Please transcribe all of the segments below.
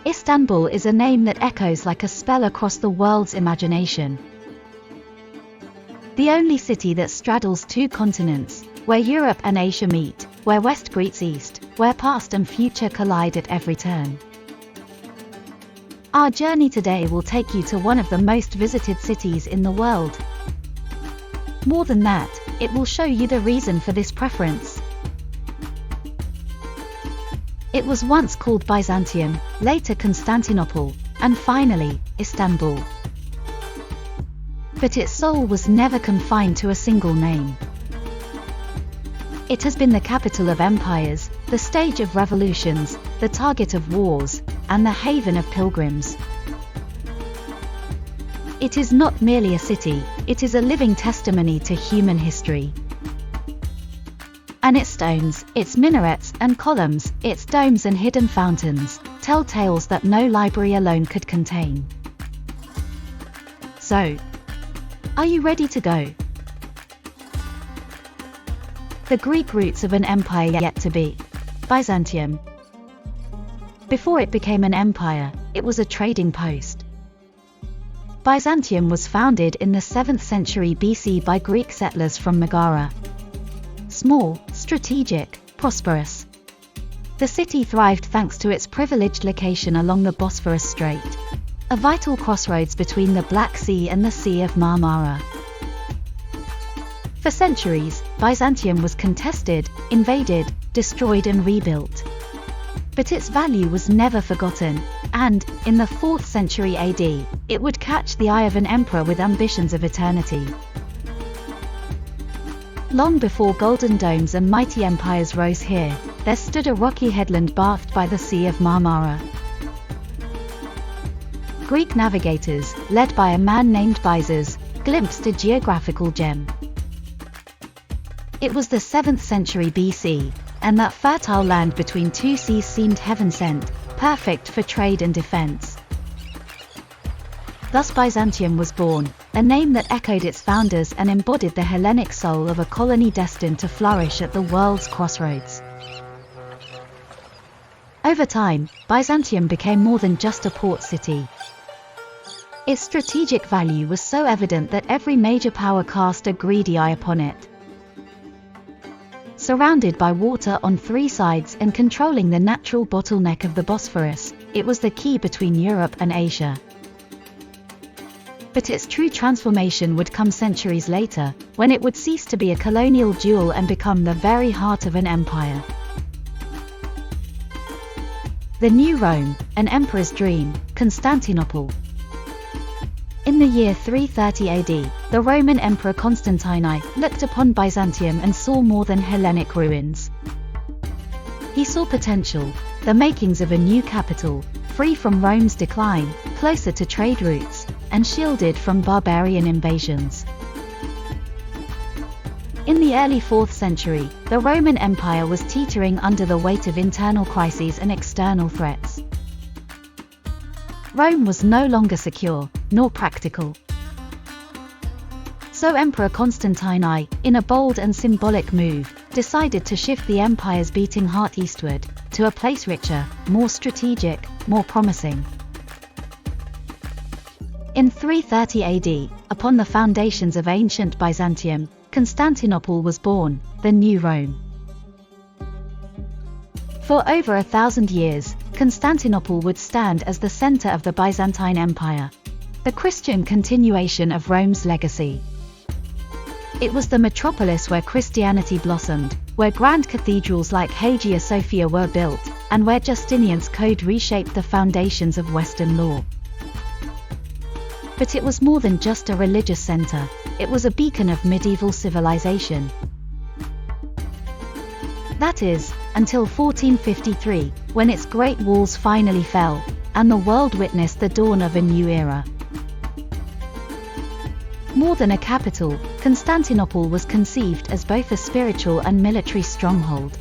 Istanbul is a name that echoes like a spell across the world's imagination. The only city that straddles two continents, where Europe and Asia meet, where West greets East, where past and future collide at every turn. Our journey today will take you to one of the most visited cities in the world. More than that, it will show you the reason for this preference. It was once called Byzantium, later Constantinople, and finally, Istanbul. But its soul was never confined to a single name. It has been the capital of empires, the stage of revolutions, the target of wars, and the haven of pilgrims. It is not merely a city, it is a living testimony to human history. And its stones, its minarets and columns, its domes and hidden fountains, tell tales that no library alone could contain. So, are you ready to go? The Greek roots of an empire yet to be. Byzantium. Before it became an empire, it was a trading post. Byzantium was founded in the 7th century BC by Greek settlers from Megara. Small, strategic, prosperous. The city thrived thanks to its privileged location along the Bosphorus Strait, a vital crossroads between the Black Sea and the Sea of Marmara. For centuries, Byzantium was contested, invaded, destroyed and rebuilt. But its value was never forgotten, and, in the 4th century AD, it would catch the eye of an emperor with ambitions of eternity. Long before golden domes and mighty empires rose here, there stood a rocky headland bathed by the Sea of Marmara. Greek navigators, led by a man named Byzas, glimpsed a geographical gem. It was the 7th century BC, and that fertile land between two seas seemed heaven-sent, perfect for trade and defense. Thus Byzantium was born, a name that echoed its founders and embodied the Hellenic soul of a colony destined to flourish at the world's crossroads. Over time, Byzantium became more than just a port city. Its strategic value was so evident that every major power cast a greedy eye upon it. Surrounded by water on three sides and controlling the natural bottleneck of the Bosphorus, it was the key between Europe and Asia. But its true transformation would come centuries later, when it would cease to be a colonial jewel and become the very heart of an empire. The New Rome, an emperor's dream, Constantinople. In the year 330 AD, the Roman Emperor Constantine looked upon Byzantium and saw more than Hellenic ruins. He saw potential, the makings of a new capital, free from Rome's decline, closer to trade routes, and shielded from barbarian invasions. In the early 4th century, the Roman Empire was teetering under the weight of internal crises and external threats. Rome was no longer secure, nor practical. So Emperor Constantine, in a bold and symbolic move, decided to shift the empire's beating heart eastward, to a place richer, more strategic, more promising. In 330 AD, upon the foundations of ancient Byzantium, Constantinople was born, the New Rome. For over 1,000 years, Constantinople would stand as the center of the Byzantine Empire, the Christian continuation of Rome's legacy. It was the metropolis where Christianity blossomed, where grand cathedrals like Hagia Sophia were built, and where Justinian's code reshaped the foundations of Western law. But it was more than just a religious center, it was a beacon of medieval civilization. That is, until 1453, when its great walls finally fell, and the world witnessed the dawn of a new era. More than a capital, Constantinople was conceived as both a spiritual and military stronghold.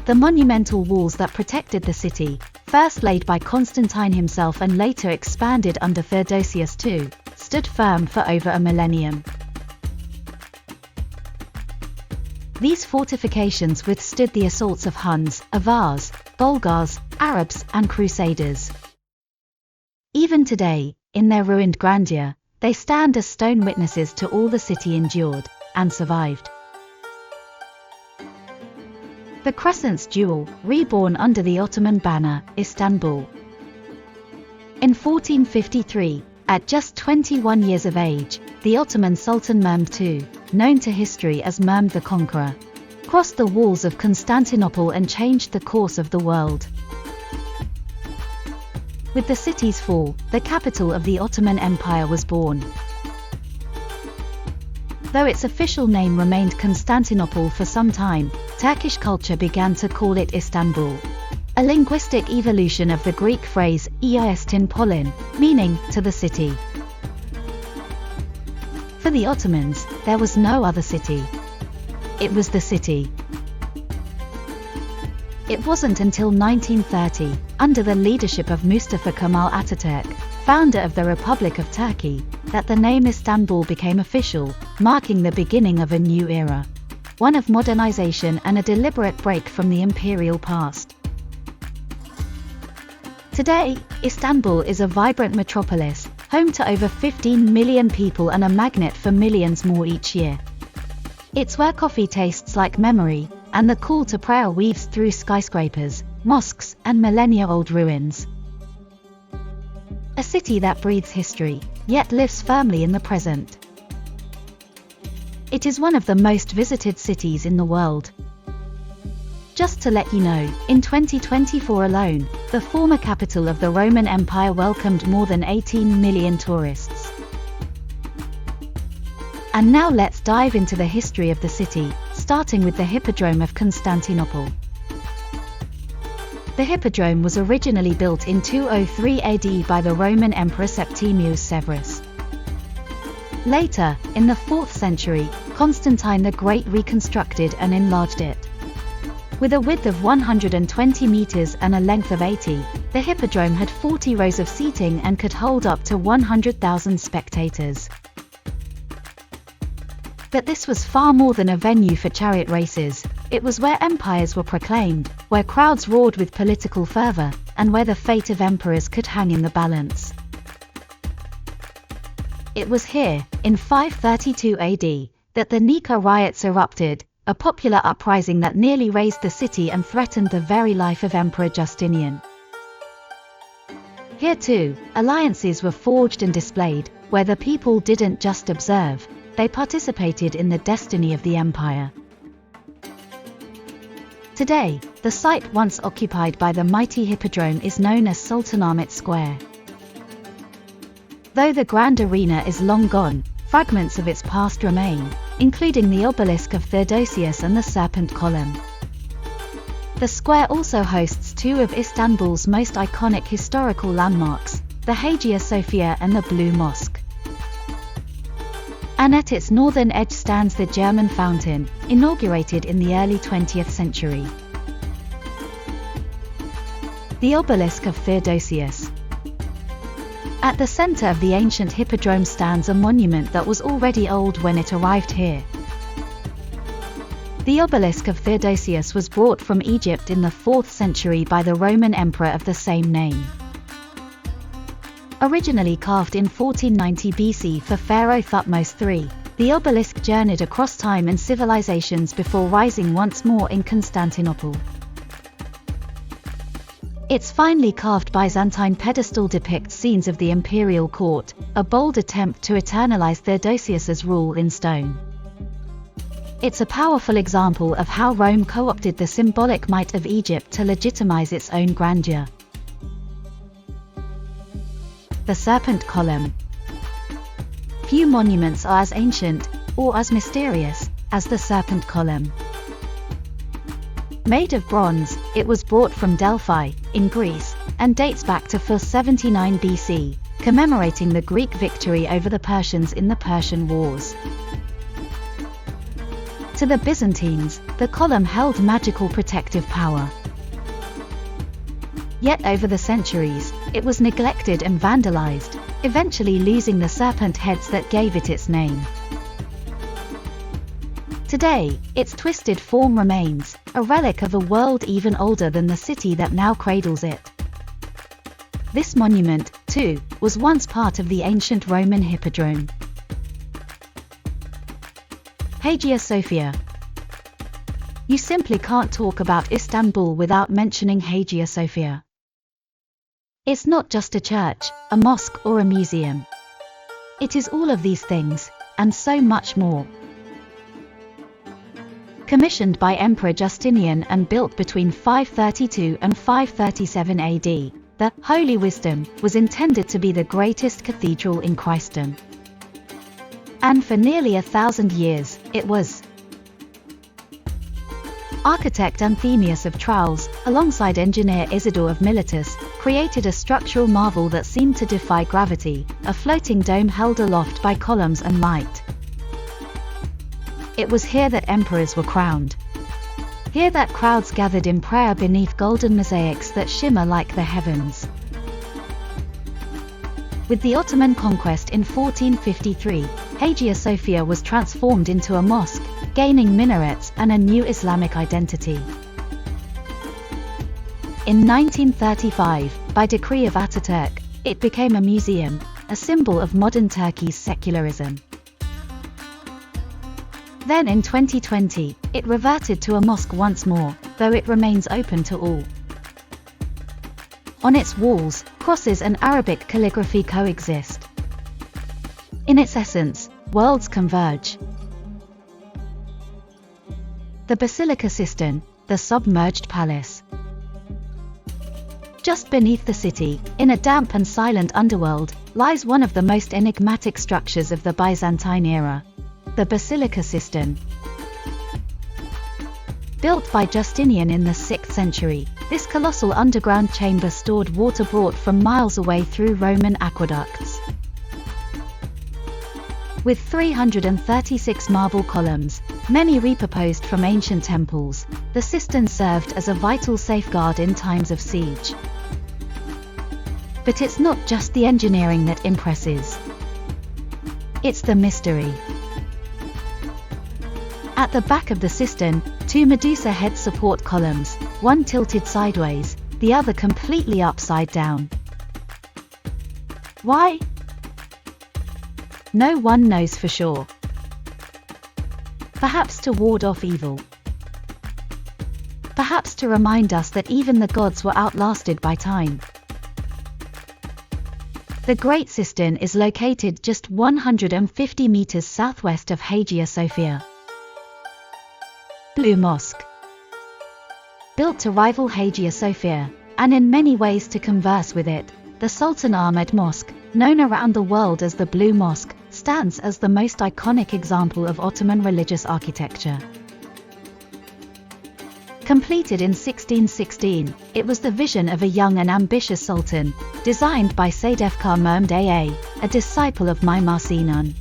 The monumental walls that protected the city, first laid by Constantine himself and later expanded under Theodosius II, stood firm for over a millennium. These fortifications withstood the assaults of Huns, Avars, Bulgars, Arabs, and Crusaders. Even today, in their ruined grandeur, they stand as stone witnesses to all the city endured and survived. The Crescent's jewel, reborn under the Ottoman banner, Istanbul. In 1453, at just 21 years of age, the Ottoman Sultan Mehmed II, known to history as Mehmed the Conqueror, crossed the walls of Constantinople and changed the course of the world. With the city's fall, the capital of the Ottoman Empire was born. Though its official name remained Constantinople for some time, Turkish culture began to call it Istanbul, a linguistic evolution of the Greek phrase Istanpolin, meaning to the city. For the Ottomans, there was no other city. It was the city. It wasn't until 1930, under the leadership of Mustafa Kemal Ataturk, founder of the Republic of Turkey, that the name Istanbul became official, marking the beginning of a new era, one of modernization and a deliberate break from the imperial past. Today, Istanbul is a vibrant metropolis, home to over 15 million people and a magnet for millions more each year. It's where coffee tastes like memory, and the call to prayer weaves through skyscrapers, mosques, and millennia-old ruins. A city that breathes history, yet lives firmly in the present. It is one of the most visited cities in the world. Just to let you know, in 2024 alone, the former capital of the Roman Empire welcomed more than 18 million tourists. And now let's dive into the history of the city, starting with the Hippodrome of Constantinople. The Hippodrome was originally built in 203 AD by the Roman Emperor Septimius Severus. Later, in the 4th century, Constantine the Great reconstructed and enlarged it. With a width of 120 meters and a length of 80, the Hippodrome had 40 rows of seating and could hold up to 100,000 spectators. But this was far more than a venue for chariot races. It was where empires were proclaimed, where crowds roared with political fervor, and where the fate of emperors could hang in the balance. It was here, in 532 AD, that the Nika riots erupted, a popular uprising that nearly razed the city and threatened the very life of Emperor Justinian. Here too, alliances were forged and displayed, where the people didn't just observe, they participated in the destiny of the empire. Today, the site once occupied by the mighty Hippodrome is known as Sultanahmet Square. Though the grand arena is long gone, fragments of its past remain, including the obelisk of Theodosius and the Serpent Column. The square also hosts two of Istanbul's most iconic historical landmarks, the Hagia Sophia and the Blue Mosque. And at its northern edge stands the German fountain, inaugurated in the early 20th century. The obelisk of Theodosius. At the center of the ancient Hippodrome stands a monument that was already old when it arrived here. The obelisk of Theodosius was brought from Egypt in the 4th century by the Roman emperor of the same name. Originally carved in 1490 BC for Pharaoh Thutmose III, the obelisk journeyed across time and civilizations before rising once more in Constantinople. Its finely carved Byzantine pedestal depicts scenes of the imperial court, a bold attempt to eternalize Theodosius's rule in stone. It's a powerful example of how Rome co-opted the symbolic might of Egypt to legitimize its own grandeur. The Serpent Column. Few monuments are as ancient, or as mysterious, as the Serpent Column. Made of bronze, it was brought from Delphi, in Greece, and dates back to 479 BC, commemorating the Greek victory over the Persians in the Persian Wars. To the Byzantines, the column held magical protective power. Yet over the centuries, it was neglected and vandalized, eventually losing the serpent heads that gave it its name. Today, its twisted form remains, a relic of a world even older than the city that now cradles it. This monument, too, was once part of the ancient Roman hippodrome. Hagia Sophia. You simply can't talk about Istanbul without mentioning Hagia Sophia. It's not just a church, a mosque, or a museum. It is all of these things, and so much more. Commissioned by Emperor Justinian and built between 532 and 537 AD, the Holy Wisdom was intended to be the greatest cathedral in Christendom. And for nearly 1,000 years, it was. Architect Anthemius of Tralles, alongside engineer Isidore of Miletus, created a structural marvel that seemed to defy gravity, a floating dome held aloft by columns and light. It was here that emperors were crowned. Here that crowds gathered in prayer beneath golden mosaics that shimmer like the heavens. With the Ottoman conquest in 1453, Hagia Sophia was transformed into a mosque, gaining minarets and a new Islamic identity. In 1935, by decree of Ataturk, it became a museum, a symbol of modern Turkey's secularism. Then in 2020, it reverted to a mosque once more, though it remains open to all. On its walls, crosses and Arabic calligraphy coexist. In its essence, worlds converge. The Basilica Cistern, the submerged palace. Just beneath the city, in a damp and silent underworld, lies one of the most enigmatic structures of the Byzantine era. The Basilica Cistern. Built by Justinian in the 6th century, this colossal underground chamber stored water brought from miles away through Roman aqueducts. With 336 marble columns, many repurposed from ancient temples, the cistern served as a vital safeguard in times of siege. But it's not just the engineering that impresses. It's the mystery. At the back of the cistern, two Medusa head support columns, one tilted sideways, the other completely upside down. Why? No one knows for sure. Perhaps to ward off evil. Perhaps to remind us that even the gods were outlasted by time. The Great Cistern is located just 150 meters southwest of Hagia Sophia. Blue Mosque. Built to rival Hagia Sophia, and in many ways to converse with it, the Sultanahmet Mosque, known around the world as the Blue Mosque, stands as the most iconic example of Ottoman religious architecture. Completed in 1616, it was the vision of a young and ambitious sultan, designed by Sadefkar Mehmed Aa, a disciple of Mimar Sinan.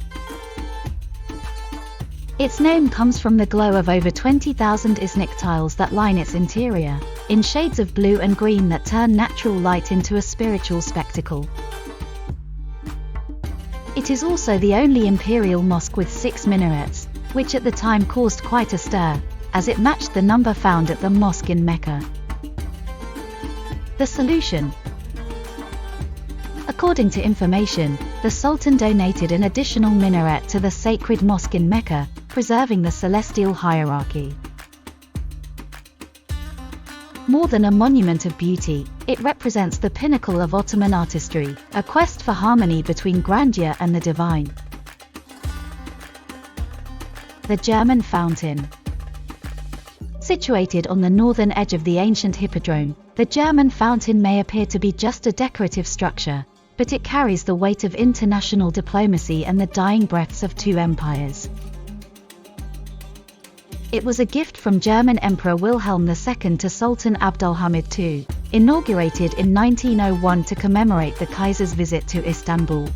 Its name comes from the glow of over 20,000 Iznik tiles that line its interior, in shades of blue and green that turn natural light into a spiritual spectacle. It is also the only imperial mosque with 6 minarets, which at the time caused quite a stir, as it matched the number found at the mosque in Mecca. The solution. According to information, the Sultan donated an additional minaret to the sacred mosque in Mecca, preserving the celestial hierarchy. More than a monument of beauty, it represents the pinnacle of Ottoman artistry, a quest for harmony between grandeur and the divine. The German Fountain. Situated on the northern edge of the ancient hippodrome, the German fountain may appear to be just a decorative structure, but it carries the weight of international diplomacy and the dying breaths of 2 empires. It was a gift from German Emperor Wilhelm II to Sultan Abdülhamid II, inaugurated in 1901 to commemorate the Kaiser's visit to Istanbul.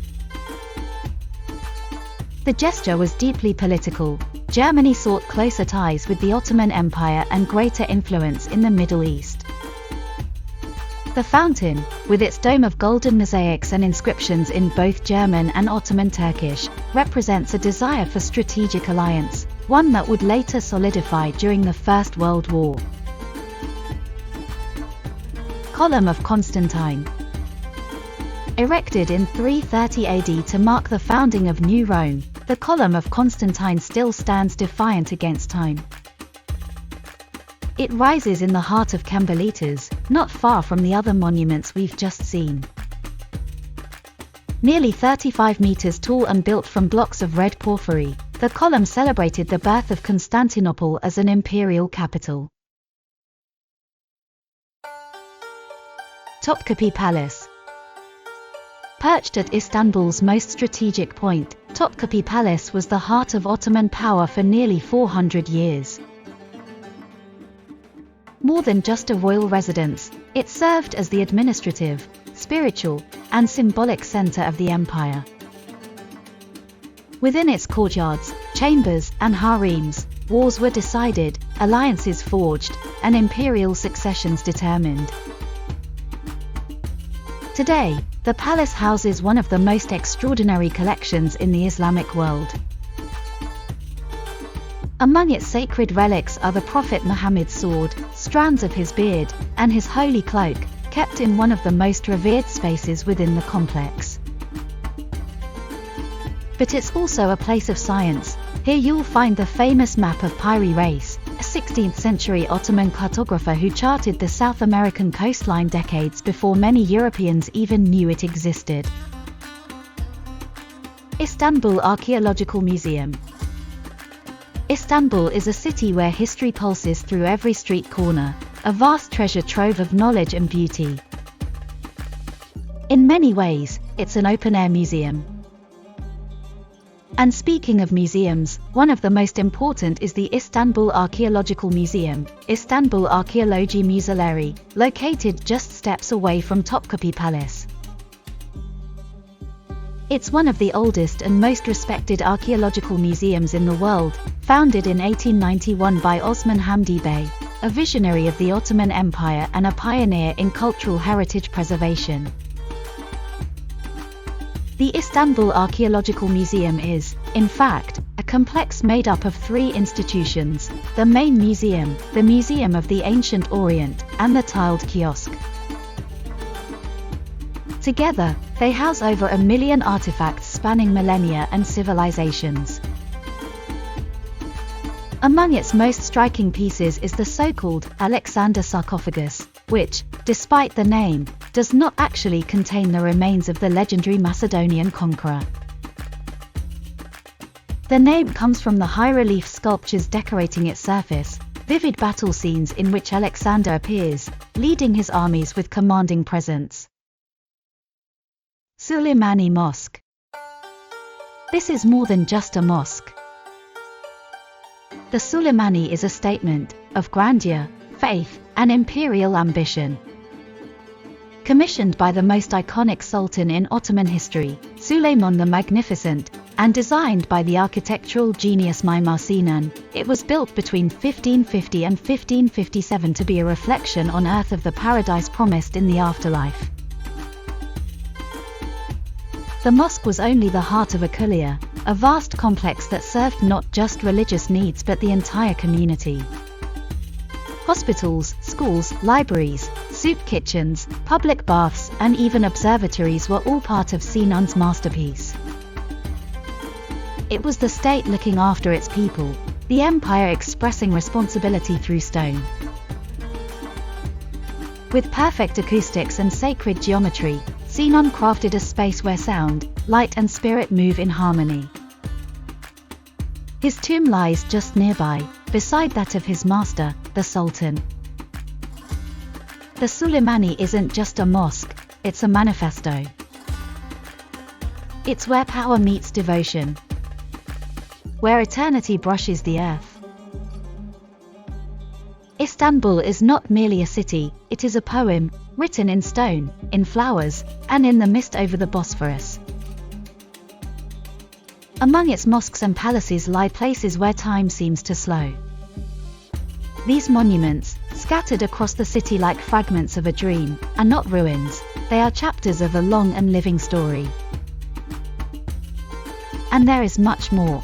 The gesture was deeply political. Germany sought closer ties with the Ottoman Empire and greater influence in the Middle East. The fountain, with its dome of golden mosaics and inscriptions in both German and Ottoman Turkish, represents a desire for strategic alliance, one that would later solidify during the First World War. Column of Constantine. Erected in 330 AD to mark the founding of New Rome, the Column of Constantine still stands defiant against time. It rises in the heart of Camballitas, not far from the other monuments we've just seen. Nearly 35 meters tall and built from blocks of red porphyry, the column celebrated the birth of Constantinople as an imperial capital. Topkapi Palace. Perched at Istanbul's most strategic point, Topkapi Palace was the heart of Ottoman power for nearly 400 years. More than just a royal residence, it served as the administrative, spiritual, and symbolic center of the empire. Within its courtyards, chambers, and harems, wars were decided, alliances forged, and imperial successions determined. Today, the palace houses one of the most extraordinary collections in the Islamic world. Among its sacred relics are the Prophet Muhammad's sword, strands of his beard, and his holy cloak, kept in one of the most revered spaces within the complex. But it's also a place of science. Here you'll find the famous map of Piri Reis, a 16th century Ottoman cartographer who charted the South American coastline decades before many Europeans even knew it existed. Istanbul Archaeological Museum. Istanbul is a city where history pulses through every street corner, a vast treasure trove of knowledge and beauty. In many ways, it's an open-air museum. And speaking of museums, one of the most important is the Istanbul Archaeological Museum, Istanbul Arkeoloji Müzeleri, located just steps away from Topkapi Palace. It's one of the oldest and most respected archaeological museums in the world, founded in 1891 by Osman Hamdi Bey, a visionary of the Ottoman Empire and a pioneer in cultural heritage preservation. The Istanbul Archaeological Museum is, in fact, a complex made up of three institutions: the main museum, the Museum of the Ancient Orient, and the tiled kiosk. Together, they house over 1 million artifacts spanning millennia and civilizations. Among its most striking pieces is the so-called Alexander sarcophagus, which, despite the name, does not actually contain the remains of the legendary Macedonian conqueror. The name comes from the high-relief sculptures decorating its surface, vivid battle scenes in which Alexander appears, leading his armies with commanding presence. Suleimani Mosque. This is more than just a mosque. The Suleimani is a statement of grandeur, faith, and imperial ambition. Commissioned by the most iconic sultan in Ottoman history, Süleyman the Magnificent, and designed by the architectural genius Mimar Sinan, it was built between 1550 and 1557 to be a reflection on earth of the paradise promised in the afterlife. The mosque was only the heart of a kulliyah, a vast complex that served not just religious needs but the entire community. Hospitals, schools, libraries, soup kitchens, public baths, and even observatories were all part of Sinan's masterpiece. It was the state looking after its people, the empire expressing responsibility through stone. With perfect acoustics and sacred geometry, Sinan crafted a space where sound, light and spirit move in harmony. His tomb lies just nearby, beside that of his master, the Sultan. The Suleimani isn't just a mosque, it's a manifesto. It's where power meets devotion, where eternity brushes the earth. Istanbul is not merely a city, it is a poem, written in stone, in flowers, and in the mist over the Bosphorus. Among its mosques and palaces lie places where time seems to slow. These monuments, scattered across the city like fragments of a dream, are not ruins, they are chapters of a long and living story. And there is much more.